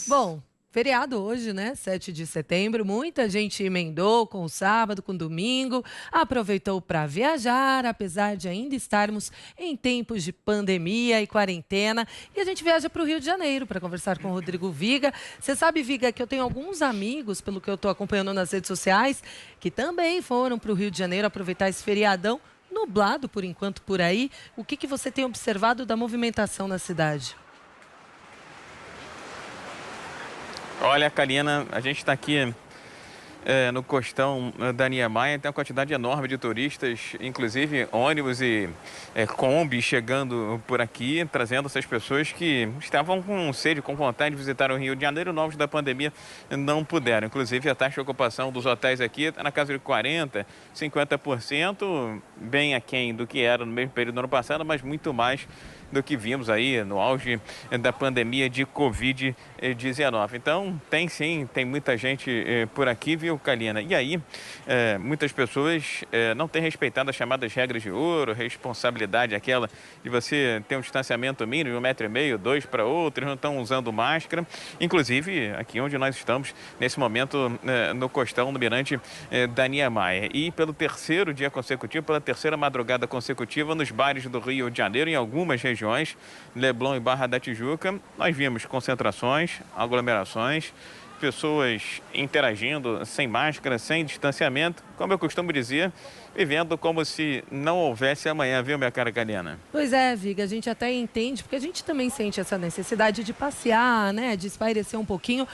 Bom, feriado hoje, né? 7 de setembro. Muita gente emendou com o sábado, com o domingo, aproveitou para viajar, apesar de ainda estarmos em tempos de pandemia e quarentena. E a gente viaja para o Rio de Janeiro para conversar com o Rodrigo Viga. Você sabe, Viga, que eu tenho alguns amigos, pelo que eu estou acompanhando nas redes sociais, que também foram para o Rio de Janeiro aproveitar esse feriadão nublado por enquanto por aí. O que você tem observado da movimentação na cidade? Olha, Karina, a gente está aqui no costão da Niemeyer, tem uma quantidade enorme de turistas, inclusive ônibus e Kombi chegando por aqui, trazendo essas pessoas que estavam com sede, com vontade de visitar o Rio de Janeiro, novos da pandemia não puderam. Inclusive a taxa de ocupação dos hotéis aqui está na casa de 40%, 50%, bem aquém do que era no mesmo período do ano passado, mas muito mais do que vimos aí no auge da pandemia de Covid-19. Então, tem muita gente por aqui, viu, Kalina? E aí, muitas pessoas não têm respeitado as chamadas regras de ouro, responsabilidade aquela de você ter um distanciamento mínimo de 1,5 m, 2 para outros, não estão usando máscara. Inclusive, aqui onde nós estamos, nesse momento, no costão, no mirante da Niemeyer. E pelo terceiro dia consecutivo, pela terceira madrugada consecutiva, nos bares do Rio de Janeiro, em algumas regiões, Leblon e Barra da Tijuca, nós vimos concentrações, aglomerações, pessoas interagindo sem máscara, sem distanciamento, como eu costumo dizer, vivendo como se não houvesse amanhã, viu, minha cara Karina? Pois é, Viga, a gente até entende, porque a gente também sente essa necessidade de passear, né, de espairecer um pouquinho,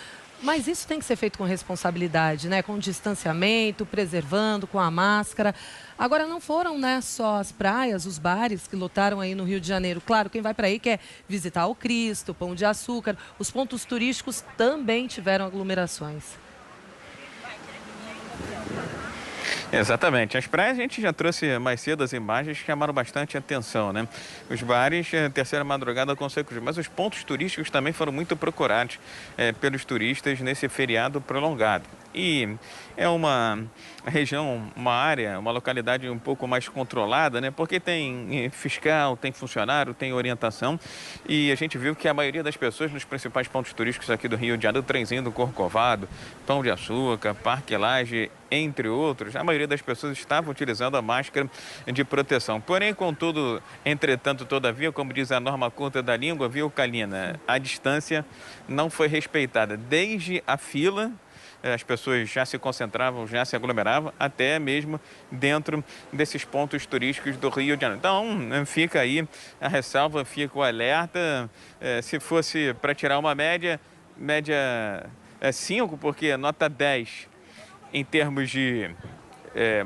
mas isso tem que ser feito com responsabilidade, né, com distanciamento, preservando, com a máscara. Agora, não foram, né, só as praias, os bares que lotaram aí no Rio de Janeiro. Claro, quem vai para aí quer visitar o Cristo, Pão de Açúcar. Os pontos turísticos também tiveram aglomerações. Exatamente. As praias a gente já trouxe mais cedo as imagens que chamaram bastante atenção, né? Os bares, terceira madrugada consecutiva, mas os pontos turísticos também foram muito procurados pelos turistas nesse feriado prolongado. E é uma região, uma área, uma localidade um pouco mais controlada, né? Porque tem fiscal, tem funcionário, tem orientação. E a gente viu que a maioria das pessoas nos principais pontos turísticos aqui do Rio de Janeiro, Trenzinho do Corcovado, Pão de Açúcar, Parque Lage, entre outros, a maioria das pessoas estava utilizando a máscara de proteção. Porém, contudo, entretanto, todavia, como diz a norma culta da língua, viu, Kalina, a distância não foi respeitada. Desde a fila, as pessoas já se concentravam, já se aglomeravam, até mesmo dentro desses pontos turísticos do Rio de Janeiro. Então, fica aí a ressalva, fica o alerta. Se fosse para tirar uma média 5, porque nota 10 em termos de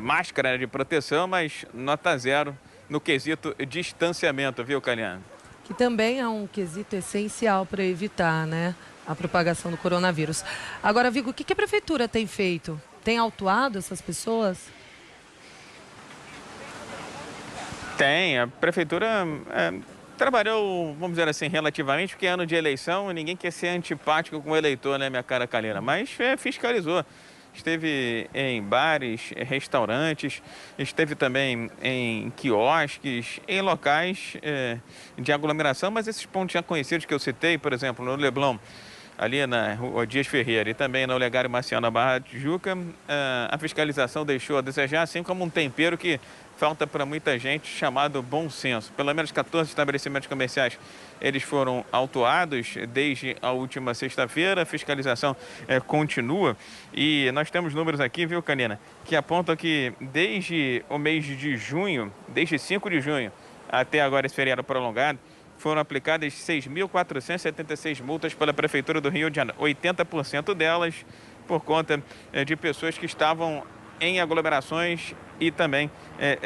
máscara de proteção, mas nota 0 no quesito distanciamento, viu, Kaliane? Que também é um quesito essencial para evitar, né, a propagação do coronavírus. Agora, Vigo, o que a prefeitura tem feito? Tem autuado essas pessoas? Tem, a prefeitura trabalhou, vamos dizer assim, relativamente, porque é ano de eleição e ninguém quer ser antipático com o eleitor, né, minha cara Kalina? Mas fiscalizou. Esteve em bares, restaurantes, esteve também em quiosques, em locais de aglomeração, mas esses pontos já conhecidos que eu citei, por exemplo, no Leblon, ali na Rua Dias Ferreira e também no Olegário Maciel, na Barra da Tijuca, a fiscalização deixou a desejar, assim como um tempero que falta para muita gente, chamado bom senso. Pelo menos 14 estabelecimentos comerciais, eles foram autuados desde a última sexta-feira. A fiscalização continua e nós temos números aqui, viu, Canina, que apontam que desde o mês de junho, desde 5 de junho até agora esse feriado prolongado, foram aplicadas 6.476 multas pela Prefeitura do Rio de Janeiro. 80% delas por conta de pessoas que estavam em aglomerações e também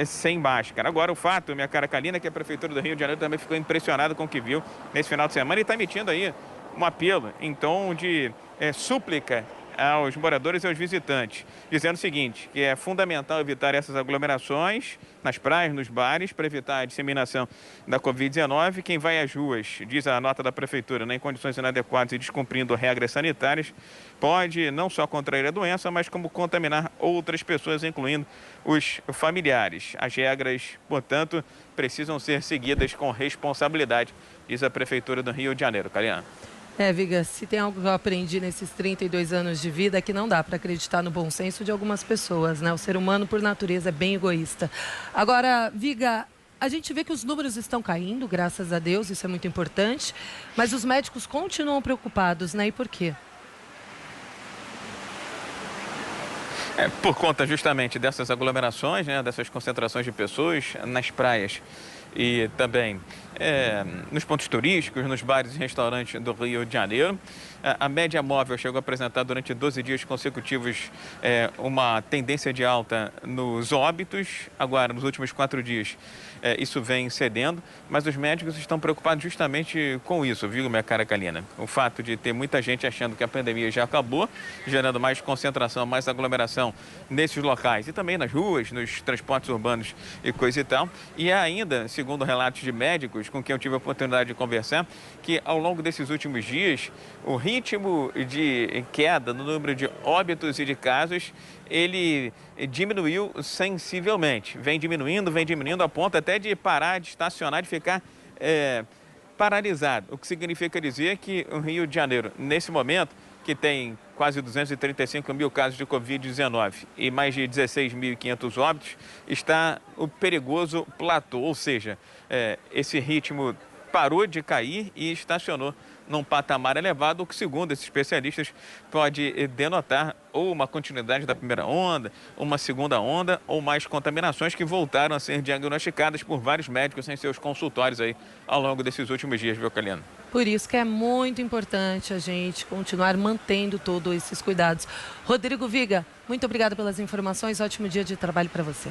sem máscara. Agora, o fato, minha cara Kalina, é que a Prefeitura do Rio de Janeiro também ficou impressionada com o que viu nesse final de semana e está emitindo aí um apelo em tom de súplica aos moradores e aos visitantes, dizendo o seguinte, que é fundamental evitar essas aglomerações nas praias, nos bares, para evitar a disseminação da Covid-19. Quem vai às ruas, diz a nota da Prefeitura, né, em condições inadequadas e descumprindo regras sanitárias, pode não só contrair a doença, mas como contaminar outras pessoas, incluindo os familiares. As regras, portanto, precisam ser seguidas com responsabilidade, diz a Prefeitura do Rio de Janeiro. Cariana. Viga, se tem algo que eu aprendi nesses 32 anos de vida é que não dá para acreditar no bom senso de algumas pessoas, né? O ser humano, por natureza, é bem egoísta. Agora, Viga, a gente vê que os números estão caindo, graças a Deus, isso é muito importante, mas os médicos continuam preocupados, né? E por quê? Por conta justamente dessas aglomerações, né, dessas concentrações de pessoas nas praias e também nos pontos turísticos, nos bares e restaurantes do Rio de Janeiro. A média móvel chegou a apresentar durante 12 dias consecutivos uma tendência de alta nos óbitos. Agora, nos últimos 4 dias, isso vem cedendo, mas os médicos estão preocupados justamente com isso, viu, minha cara Kalina? O fato de ter muita gente achando que a pandemia já acabou, gerando mais concentração, mais aglomeração nesses locais e também nas ruas, nos transportes urbanos e coisa e tal. E ainda, segundo relatos de médicos com quem eu tive a oportunidade de conversar, que ao longo desses últimos dias, o ritmo de queda no número de óbitos e de casos, ele diminuiu sensivelmente. Vem diminuindo a ponto até de parar, de estacionar, de ficar paralisado. O que significa dizer que o Rio de Janeiro, nesse momento, que tem quase 235 mil casos de Covid-19 e mais de 16.500 óbitos, está o perigoso platô, ou seja, esse ritmo parou de cair e estacionou num patamar elevado, o que, segundo esses especialistas, pode denotar ou uma continuidade da primeira onda, uma segunda onda ou mais contaminações que voltaram a ser diagnosticadas por vários médicos em seus consultórios aí ao longo desses últimos dias, viu, Kalina? Por isso que é muito importante a gente continuar mantendo todos esses cuidados. Rodrigo Viga, muito obrigada pelas informações, ótimo dia de trabalho para você.